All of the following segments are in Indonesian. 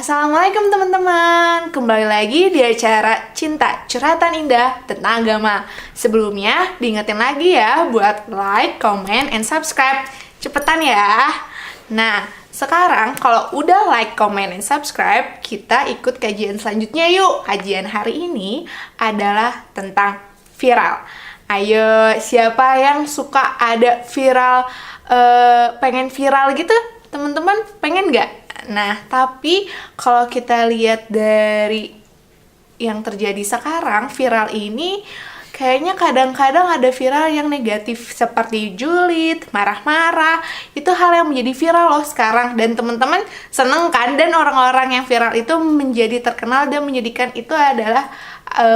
Assalamualaikum teman-teman. Kembali lagi di acara Cinta Curhatan Indah tentang agama. Sebelumnya diingetin lagi ya buat like, comment, and subscribe. Cepetan ya. Nah, sekarang kalau udah like, comment, and subscribe, kita ikut kajian selanjutnya yuk. Kajian hari ini adalah tentang viral. Ayo, siapa yang suka ada viral, pengen viral gitu? Teman-teman pengen nggak? Nah, tapi kalau kita lihat dari yang terjadi sekarang, viral ini kayaknya kadang-kadang ada viral yang negatif seperti julid, marah-marah. Itu hal yang menjadi viral loh sekarang. Dan teman-teman seneng kan? Dan orang-orang yang viral itu menjadi terkenal dan menjadikan itu adalah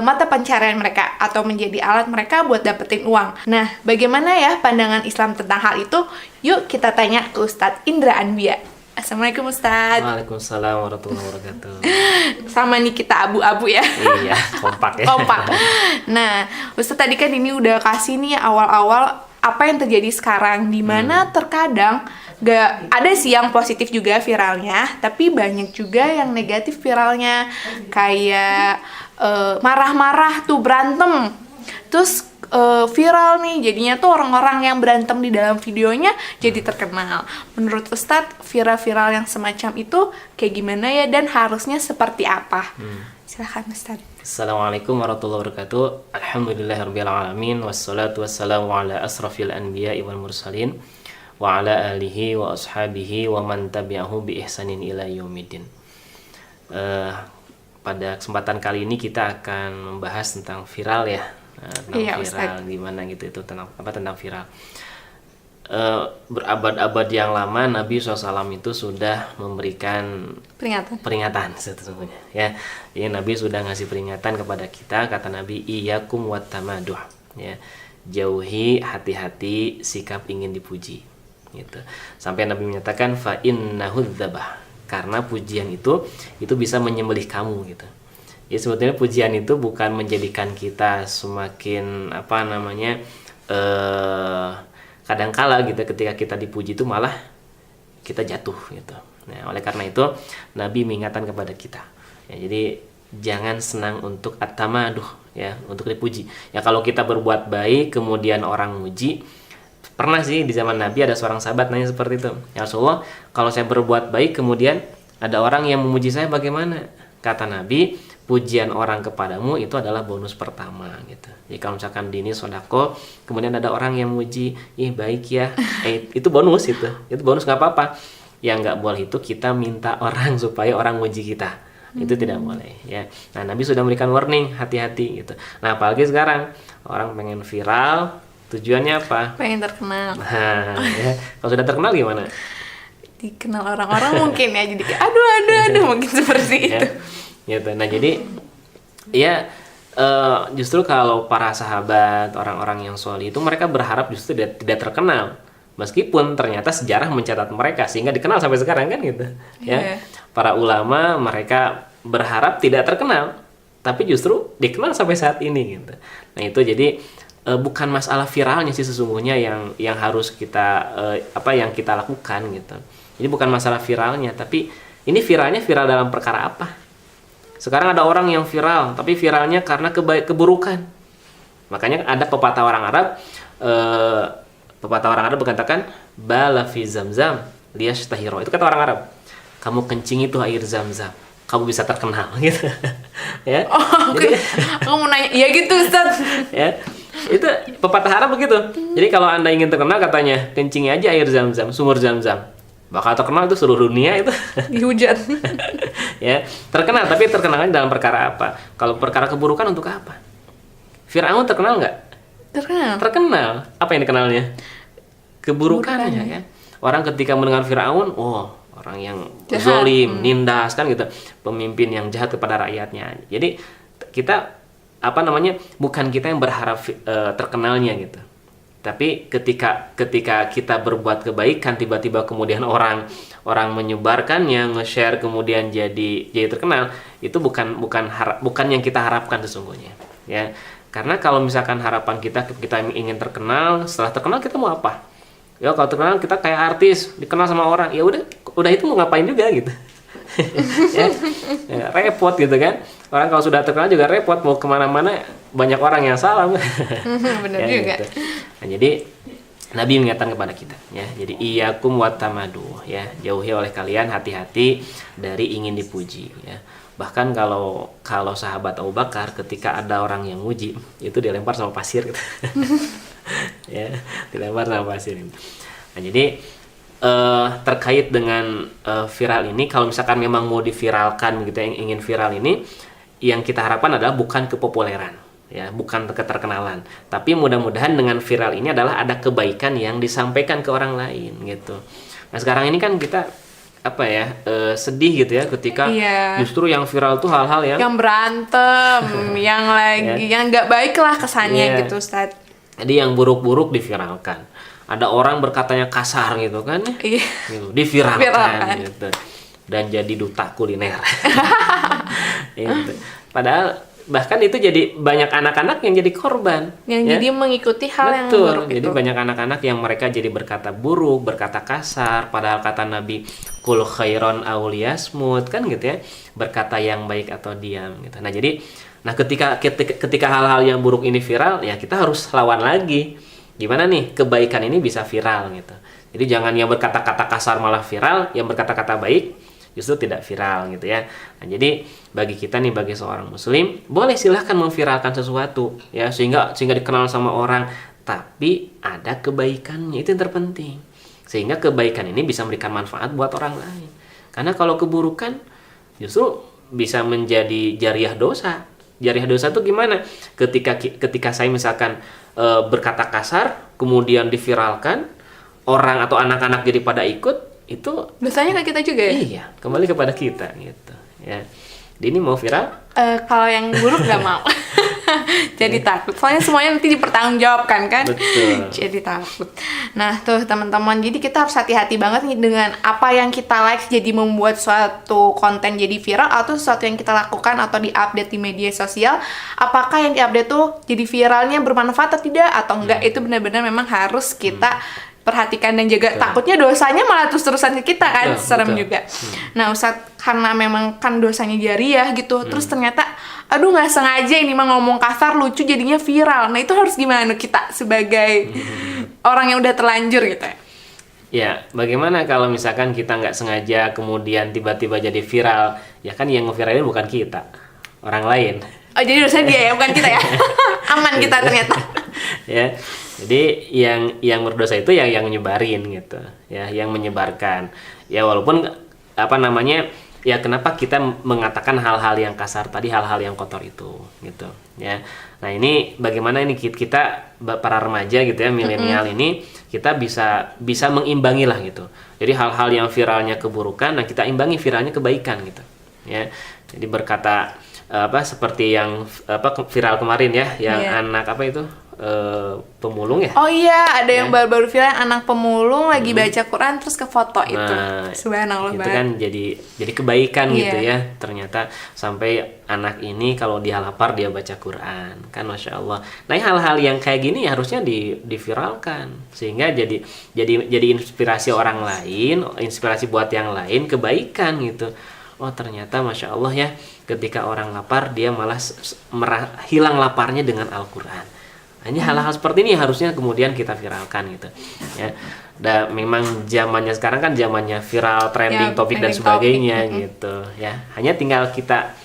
mata pencarian mereka atau menjadi alat mereka buat dapetin uang. Nah, bagaimana ya pandangan Islam tentang hal itu? Yuk kita tanya ke Ustadz Indra Anbia. Assalamualaikum Ustadz. Waalaikumsalam warahmatullahi wabarakatuh. Sama nih kita abu-abu ya. Iya, kompak ya. Kompak. Nah, Ustadz tadi kan ini udah kasih nih awal-awal apa yang terjadi sekarang, dimana terkadang gak ada sih yang positif juga viralnya, tapi banyak juga yang negatif viralnya, kayak marah-marah tuh berantem, terus viral nih, jadinya tuh orang-orang yang berantem di dalam videonya jadi terkenal. Menurut Ustadz, viral-viral yang semacam itu kayak gimana ya, dan harusnya seperti apa? Silahkan Ustadz. Assalamualaikum warahmatullahi wabarakatuh. Alhamdulillahirabbil alamin, wassalatu wassalamu ala asrafil anbiya'i wal mursalin wa ala alihi wa ashabihi wa man tabi'ahu bi ihsanin ila yaumiddin. Pada kesempatan kali ini kita akan membahas tentang viral ya. Tentang viral Ustaz. Gimana gitu, itu tentang viral. Berabad-abad yang lama Nabi SAW itu sudah memberikan peringatan sesungguhnya ya. Ya, Nabi sudah ngasih peringatan kepada kita. Kata Nabi, iyyakum wattamaduh ya, jauhi hati-hati sikap ingin dipuji gitu. Sampai Nabi menyatakan fa innahu dzabah, karena pujian itu bisa menyembelih kamu gitu. Ya, sebetulnya pujian itu bukan menjadikan kita semakin kadangkala gitu, ketika kita dipuji itu malah kita jatuh gitu. Nah, oleh karena itu Nabi mengingatkan kepada kita. Ya, jadi jangan senang untuk at-tamaduh ya, untuk dipuji. Ya, kalau kita berbuat baik kemudian orang muji, pernah sih di zaman Nabi ada seorang sahabat nanya seperti itu. Ya Rasulullah, kalau saya berbuat baik kemudian ada orang yang memuji saya bagaimana? Kata Nabi, pujian orang kepadamu itu adalah bonus pertama gitu. Jadi kalau misalkan dini sodako, kemudian ada orang yang muji, ih baik ya, itu bonus itu bonus, nggak apa-apa. Yang nggak boleh itu kita minta orang supaya orang muji kita, itu tidak boleh ya. Nah, Nabi sudah memberikan warning, hati-hati gitu. Nah, apalagi sekarang orang pengen viral, tujuannya apa? Pengen terkenal. Nah, ya. Kalau sudah terkenal gimana? Dikenal orang-orang mungkin ya, jadi aduh mungkin seperti itu. Gitu. Nah, jadi ya justru kalau para sahabat, orang-orang yang soleh itu mereka berharap justru tidak terkenal, meskipun ternyata sejarah mencatat mereka sehingga dikenal sampai sekarang kan gitu. Ya. Para ulama mereka berharap tidak terkenal, tapi justru dikenal sampai saat ini gitu. Nah, itu jadi bukan masalah viralnya sih sesungguhnya yang harus kita yang kita lakukan gitu. Jadi bukan masalah viralnya, tapi ini viralnya viral dalam perkara apa? Sekarang ada orang yang viral, tapi viralnya karena keburukan. Makanya ada pepatah orang Arab berkatakan bala fi zamzam liyashtahiro. Itu kata orang Arab. Kamu kencing itu air zam-zam, kamu bisa terkenal gitu. Ya. Oh, oke. Okay. Aku mau nanya, ya gitu Ustaz. Ya. Itu pepatah Arab begitu. Jadi kalau Anda ingin terkenal katanya, kencing aja air zam-zam, sumur zam-zam. Bakal terkenal itu seluruh dunia itu. Dihujat. Ya, terkenal, tapi terkenalnya dalam perkara apa? Kalau perkara keburukan untuk apa? Fir'aun terkenal nggak? Terkenal. Apa yang dikenalnya? Keburukannya kan. Orang ketika mendengar Fir'aun, orang yang zalim, nindas kan gitu. Pemimpin yang jahat kepada rakyatnya. Jadi kita bukan kita yang berharap terkenalnya gitu. Tapi ketika kita berbuat kebaikan, tiba-tiba kemudian orang menyebarkannya, nge-share, kemudian jadi terkenal, itu bukan yang kita harapkan sesungguhnya ya. Karena kalau misalkan harapan kita ingin terkenal, setelah terkenal kita mau apa? Ya kalau terkenal kita kayak artis, dikenal sama orang, ya udah itu mau ngapain juga gitu. ya, repot gitu kan. Orang kalau sudah terkenal juga repot, mau kemana-mana banyak orang yang salam. Benar Ya, juga. gitu. Nah, jadi Nabi mengingatkan kepada kita, ya. Jadi iyyakum wattamadu, ya, jauhi oleh kalian, hati-hati dari ingin dipuji, ya. Bahkan kalau sahabat Abu Bakar ketika ada orang yang muji, itu dilempar sama pasir gitu. Ya, dilempar sama pasir. Nah, jadi terkait dengan viral ini, kalau misalkan memang mau diviralkan gitu, yang ingin viral ini, yang kita harapkan adalah bukan kepopuleran, ya, bukan keterkenalan, tapi mudah-mudahan dengan viral ini adalah ada kebaikan yang disampaikan ke orang lain gitu. Nah, sekarang ini kan kita sedih gitu ya ketika justru yang viral tuh hal-hal yang berantem, yang lagi yang nggak baik lah kesannya gitu, Ustaz. Jadi yang buruk-buruk diviralkan. Ada orang berkatanya kasar gitu kan, gitu, diviralkan gitu. Dan jadi duta kuliner. Gitu. Padahal bahkan itu jadi banyak anak-anak yang jadi korban, yang jadi mengikuti hal yang betul. buruk Jadi itu. banyak anak-anak yang mereka jadi berkata buruk, berkata kasar, padahal kata Nabi kul khairon aw liyasmut, kan gitu ya, berkata yang baik atau diam gitu. Nah, jadi ketika hal-hal yang buruk ini viral, ya kita harus lawan lagi. Gimana nih kebaikan ini bisa viral gitu. Jadi jangan yang berkata-kata kasar malah viral, yang berkata-kata baik justru tidak viral gitu ya. Nah, jadi bagi kita nih, bagi seorang muslim, boleh silahkan memviralkan sesuatu ya, sehingga dikenal sama orang, tapi ada kebaikannya, itu yang terpenting. Sehingga kebaikan ini bisa memberikan manfaat buat orang lain. Karena kalau keburukan justru bisa menjadi jariah dosa. Jariah dosa itu gimana? Ketika saya misalkan berkata kasar, kemudian diviralkan, orang atau anak-anak jadi pada ikut, itu dosanya ke kita juga ya? Iya, kembali kepada kita gitu ya. Ini mau viral? Kalau yang buruk nggak mau. Jadi takut. Soalnya semuanya nanti dipertanggungjawabkan kan? Betul. Jadi takut. Nah tuh teman-teman, jadi kita harus hati-hati banget nih dengan apa yang kita like, jadi membuat suatu konten jadi viral, atau sesuatu yang kita lakukan atau diupdate di media sosial, apakah yang diupdate tuh jadi viralnya bermanfaat atau tidak, atau enggak. Itu benar-benar memang harus kita perhatikan dan jaga. Takutnya dosanya malah terus-terusan ke kita kan, serem juga. Nah Ustadz, karena memang kan dosanya jariah gitu, terus ternyata aduh nggak sengaja ini mah ngomong kasar lucu jadinya viral. Nah itu harus gimana kita sebagai orang yang udah terlanjur gitu ya? Ya, bagaimana kalau misalkan kita nggak sengaja kemudian tiba-tiba jadi viral, ya kan yang nge-viralin bukan kita, orang lain. Oh jadi dosanya dia ya, bukan kita ya? Aman kita ternyata. Ya, jadi yang berdosa itu yang nyebarin gitu, ya, yang menyebarkan. Ya walaupun ya kenapa kita mengatakan hal-hal yang kasar tadi, hal-hal yang kotor itu gitu, ya. Nah ini bagaimana ini kita para remaja gitu ya, milenial ini kita bisa mengimbangi lah gitu. Jadi hal-hal yang viralnya keburukan, nah kita imbangi viralnya kebaikan gitu, ya. Jadi berkata seperti yang viral kemarin ya, yang anak itu pemulung ya. Oh iya, ada yang baru-baru viral, anak pemulung lagi baca Quran terus ke foto itu. Subhanallah itu banget. kan jadi kebaikan gitu ya. Ternyata sampai anak ini kalau dia lapar dia baca Quran, kan Masya Allah. Nah hal-hal yang kayak gini harusnya diviralkan, sehingga jadi inspirasi orang lain, inspirasi buat yang lain, kebaikan gitu. Oh ternyata Masya Allah ya, ketika orang lapar dia malah hilang laparnya dengan Al-Quran. Hanya hal-hal seperti ini harusnya kemudian kita viralkan gitu ya. Dan memang zamannya sekarang kan zamannya viral, trending topik dan sebagainya gitu ya. Hanya tinggal kita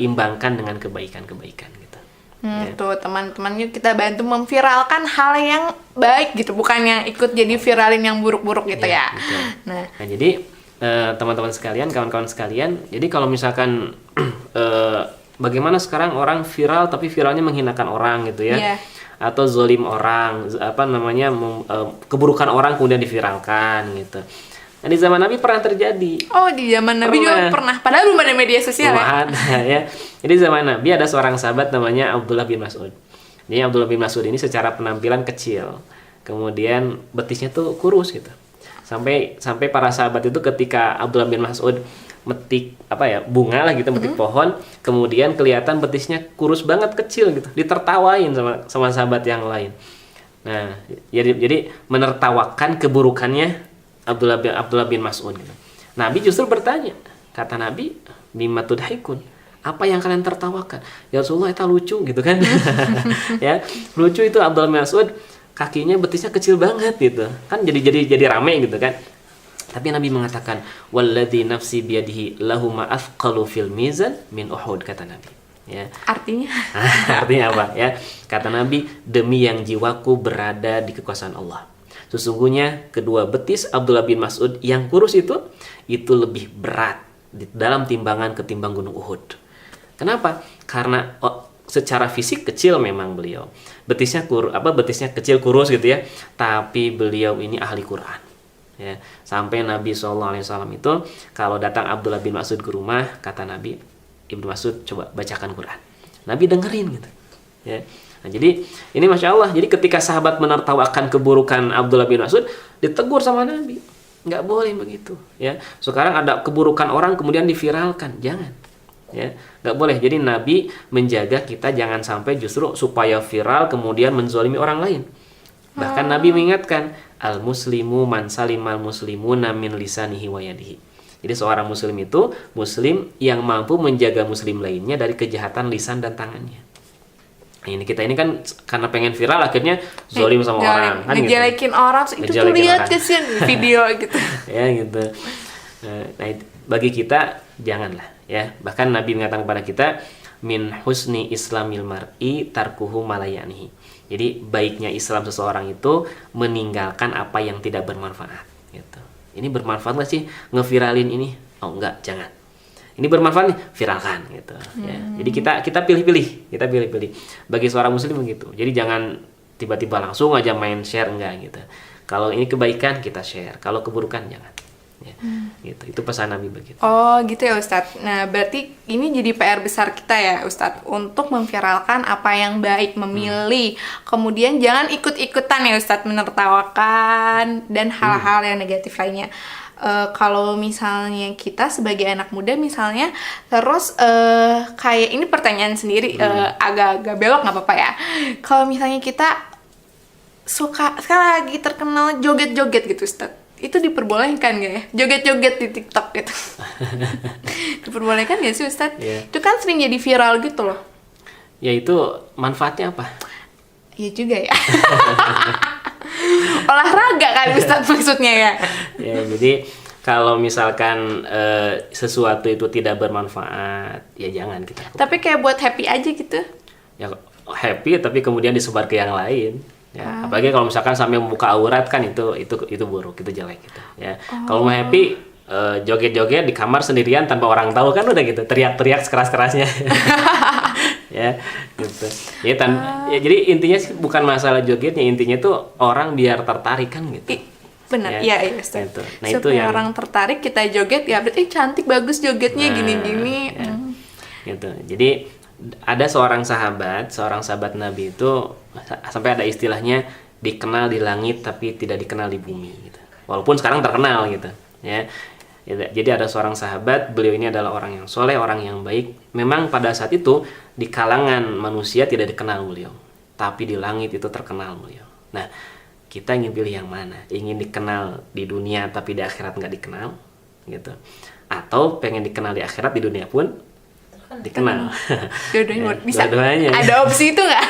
imbangkan dengan kebaikan-kebaikan gitu. Tuh teman-teman, yuk kita bantu memviralkan hal yang baik gitu, bukan yang ikut jadi viralin yang buruk-buruk gitu ya. Betul. Nah Jadi teman-teman sekalian, kawan-kawan sekalian, jadi kalau misalkan bagaimana sekarang orang viral tapi viralnya menghinakan orang gitu ya, atau zolim orang, keburukan orang kemudian diviralkan gitu. Nah di zaman Nabi pernah terjadi. Oh di zaman Nabi juga pernah, padahal belum ada media sosial ya. Ada ya. Jadi zaman Nabi ada seorang sahabat namanya Abdullah bin Mas'ud. Jadi Abdullah bin Mas'ud ini secara penampilan kecil, kemudian betisnya tuh kurus gitu. Sampai para sahabat itu ketika Abdullah bin Mas'ud metik bunga lah gitu, metik pohon, kemudian kelihatan betisnya kurus banget, kecil gitu, ditertawain sama sahabat yang lain. Nah jadi menertawakan keburukannya Abdullah bin Mas'ud gitu. Nabi justru bertanya, kata Nabi, mimma tudhikun, apa yang kalian tertawakan? Ya Rasulullah, itu lucu gitu kan. Ya, lucu itu Abdullah bin Mas'ud, kakinya betisnya kecil banget gitu. Kan jadi rame gitu kan. Tapi Nabi mengatakan, walladzi nafsi biyadihi lahu ma athqalu fil mizan min Uhud, kata Nabi. Ya. Artinya? Artinya apa ya? Kata Nabi, demi yang jiwaku berada di kekuasaan Allah, sesungguhnya kedua betis Abdullah bin Mas'ud yang kurus itu lebih berat di dalam timbangan ketimbang gunung Uhud. Kenapa? Karena secara fisik kecil memang beliau. Betisnya kecil kurus gitu ya. Tapi beliau ini ahli Quran. Ya, sampai Nabi SAW itu kalau datang Abdullah bin Mas'ud ke rumah, kata Nabi, Ibnu Mas'ud coba bacakan Quran. Nabi dengerin gitu. Ya. Nah, jadi ini Masya Allah. Jadi ketika sahabat menertawakan keburukan Abdullah bin Mas'ud, ditegur sama Nabi. Nggak boleh begitu. Ya. Sekarang ada keburukan orang kemudian diviralkan. Jangan. Ya. Nggak boleh. Jadi Nabi menjaga kita jangan sampai justru supaya viral kemudian menzalimi orang lain. Bahkan Nabi mengingatkan, al-muslimu man salimal muslimuna min lisanihi wa yadihi. Jadi seorang muslim itu muslim yang mampu menjaga muslim lainnya dari kejahatan lisan dan tangannya. Ini kita ini kan karena pengen viral akhirnya zolim sama orang kan, ngejelekin gitu. Orang itu tuh lihat kesian video gitu. Ya gitu. Nah, bagi kita janganlah ya. Bahkan Nabi mengatakan kepada kita, min husni islamil mar'i tarkuhu malayanihi. Jadi baiknya Islam seseorang itu meninggalkan apa yang tidak bermanfaat gitu. Ini bermanfaat nggak sih ngeviralin ini? Oh enggak, jangan. Ini bermanfaat nih, viralkan gitu ya. Jadi kita pilih-pilih, bagi seorang muslim begitu. Jadi jangan tiba-tiba langsung aja main share, enggak gitu. Kalau ini kebaikan kita share, kalau keburukan jangan. Ya, gitu. Itu pesan Nabi begitu. Oh gitu ya Ustadz. Nah berarti ini jadi PR besar kita ya Ustadz, untuk memviralkan apa yang baik, memilih. Kemudian jangan ikut-ikutan ya Ustadz menertawakan dan hal-hal yang negatif lainnya. Kalau misalnya kita sebagai anak muda misalnya, terus kayak ini pertanyaan sendiri, agak-agak belok nggak apa-apa ya. Kalau misalnya kita suka sekarang lagi terkenal joget-joget gitu Ustadz, itu diperbolehkan gak ya? Joget-joget di TikTok gitu. Diperbolehkan gak sih Ustadz? Yeah. Itu kan sering jadi viral gitu loh. Ya itu manfaatnya apa? Iya juga ya. Olahraga kan Ustadz maksudnya ya. Ya jadi kalau misalkan sesuatu itu tidak bermanfaat, ya jangan kita lakukan. Tapi kayak buat happy aja gitu. Ya happy tapi kemudian disebar ke yang lain. Ya, apalagi kalau misalkan sampai membuka aurat kan itu buruk, itu jelek gitu ya. Kalau mau happy joget-joget di kamar sendirian tanpa orang tahu kan udah gitu, teriak-teriak sekeras-kerasnya. Ya gitu. Ya, jadi intinya sih bukan masalah jogetnya, intinya tuh orang biar tertarik kan gitu. Benar, iya Ustaz. Gitu. Nah, supaya itu yang orang tertarik kita joget ya, berarti cantik bagus jogetnya gini-gini. Ya. Gitu. Jadi ada seorang sahabat Nabi itu sampai ada istilahnya dikenal di langit tapi tidak dikenal di bumi gitu. Walaupun sekarang terkenal gitu ya. Jadi ada seorang sahabat, beliau ini adalah orang yang soleh, orang yang baik. Memang pada saat itu di kalangan manusia tidak dikenal beliau, tapi di langit itu terkenal beliau. Nah, kita ingin pilih yang mana? Ingin dikenal di dunia tapi di akhirat nggak dikenal gitu, atau pengen dikenal di akhirat, di dunia pun dikenal? Dua-duanya bisa. Dua-duanya. Ada opsi itu nggak?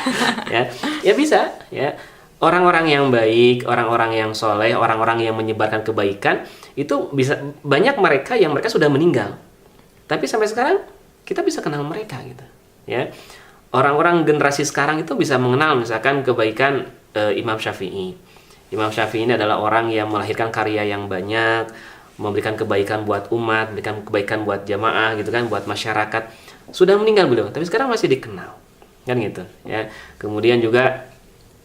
ya bisa ya. Orang-orang yang baik, orang-orang yang soleh, orang-orang yang menyebarkan kebaikan itu bisa, banyak mereka sudah meninggal, tapi sampai sekarang kita bisa kenal mereka gitu ya. Orang-orang generasi sekarang itu bisa mengenal misalkan kebaikan Imam Syafi'i. Imam Syafi'i ini adalah orang yang melahirkan karya yang banyak, memberikan kebaikan buat umat, memberikan kebaikan buat jamaah gitu kan, buat masyarakat. Sudah meninggal beliau, tapi sekarang masih dikenal kan gitu ya. Kemudian juga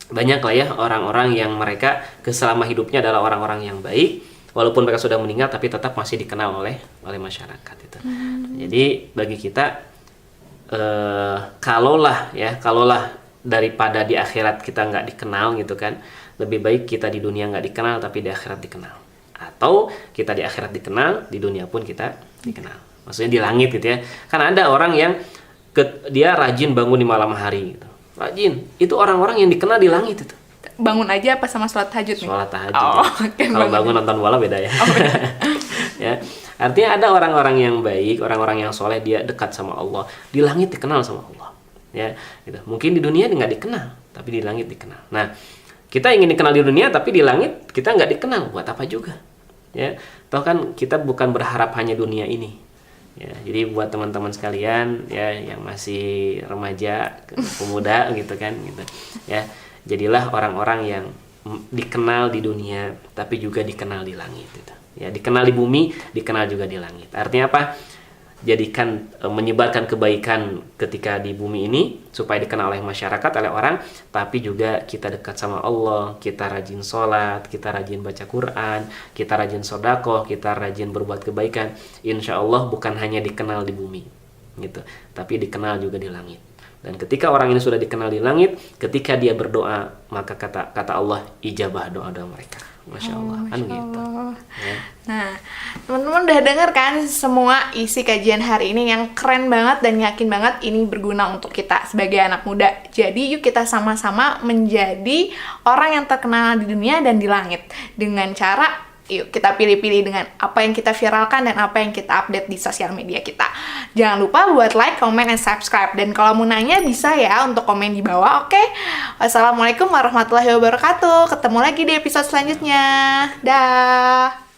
banyak lah ya orang-orang yang mereka selama hidupnya adalah orang-orang yang baik, walaupun mereka sudah meninggal tapi tetap masih dikenal oleh masyarakat itu. Jadi bagi kita kalaulah daripada di akhirat kita nggak dikenal gitu kan, lebih baik kita di dunia nggak dikenal tapi di akhirat dikenal, atau kita di akhirat dikenal, di dunia pun kita dikenal, maksudnya di langit gitu ya. Kan ada orang yang dia rajin bangun di malam hari gitu. Rajin, itu orang-orang yang dikenal di langit itu. bangun aja apa sama sholat tahajud nih? Sholat tahajud. Oh, Ya. kan Kalau bangun nonton bola beda ya. Ya, artinya ada orang-orang yang baik, orang-orang yang soleh, dia dekat sama Allah. Di langit dikenal sama Allah. Ya, gitu. Mungkin di dunia nggak dikenal, tapi di langit dikenal. Nah, kita ingin dikenal di dunia, tapi di langit kita nggak dikenal. Buat apa juga? Ya, toh kan kita bukan berharap hanya dunia ini. Ya, jadi buat teman-teman sekalian ya yang masih remaja, pemuda gitu kan, gitu. Ya, jadilah orang-orang yang dikenal di dunia, tapi juga dikenal di langit. Gitu. Ya, dikenal di bumi, dikenal juga di langit. Artinya apa? Jadikan menyebarkan kebaikan ketika di bumi ini supaya dikenal oleh masyarakat, oleh orang, tapi juga kita dekat sama Allah, kita rajin sholat, kita rajin baca Quran, kita rajin sodako, kita rajin berbuat kebaikan. Insya Allah bukan hanya dikenal di bumi, gitu, tapi dikenal juga di langit. Dan ketika orang ini sudah dikenal di langit, ketika dia berdoa, maka kata Allah ijabah doa-doa mereka. Masya Allah, kan gitu. Ya. Nah, teman-teman udah dengar kan semua isi kajian hari ini yang keren banget dan yakin banget ini berguna untuk kita sebagai anak muda. Jadi yuk kita sama-sama menjadi orang yang terkenal di dunia dan di langit dengan cara yuk kita pilih-pilih dengan apa yang kita viralkan dan apa yang kita update di sosial media kita. Jangan lupa buat like, comment, and subscribe. Dan kalau mau nanya bisa ya untuk komen di bawah, oke? Wassalamualaikum warahmatullahi wabarakatuh. Ketemu lagi di episode selanjutnya. Dah.